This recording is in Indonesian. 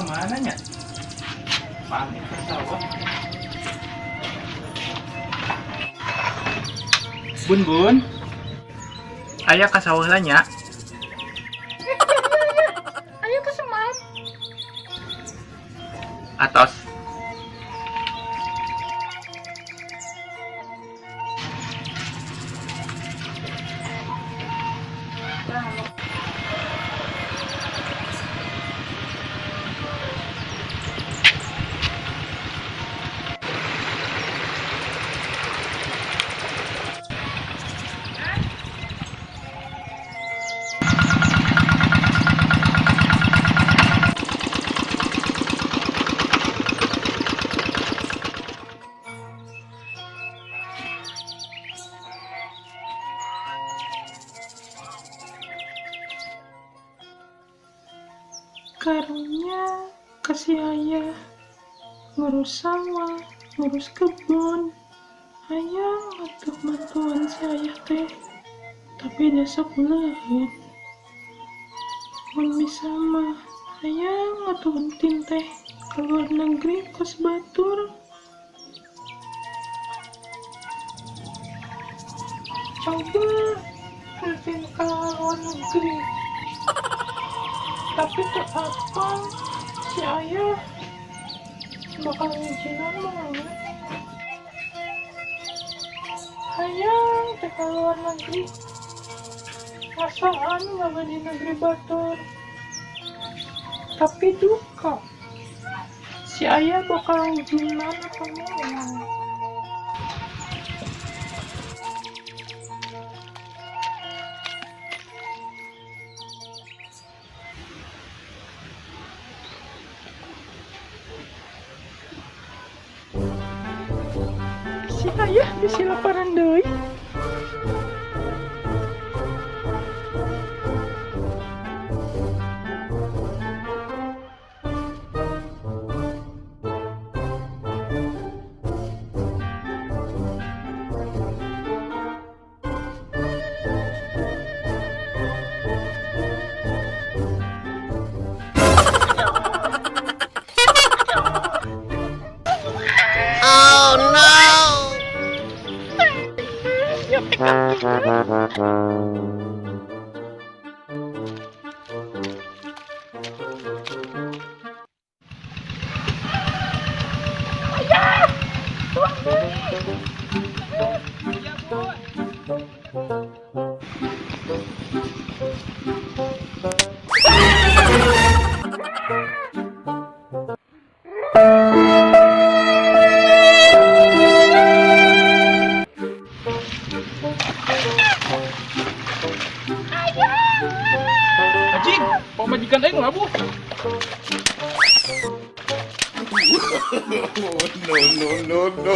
mananya? Panik ke sawah. Bun, aya ka sawah lah nya. Ayo ke semam. Atos. Karunya kasih ayah ngurus sawah, ngurus kebun. Hayang atuh bantuan si ayah teh. Tapi desa kuleun. Mun bisa mah hayang atuh entin teh keluar negeri kos batur. Coba entin ke luar negeri. Tapi tetap si ayah bakal ngizinan mau. Hayang teh ke luar negeri. Rasaan gak di negeri batur. Tapi duka si ayah bakal ngizinan atau mau. Si ayah bisi laparan deui. Anjing, pemajikan aing labuh. No.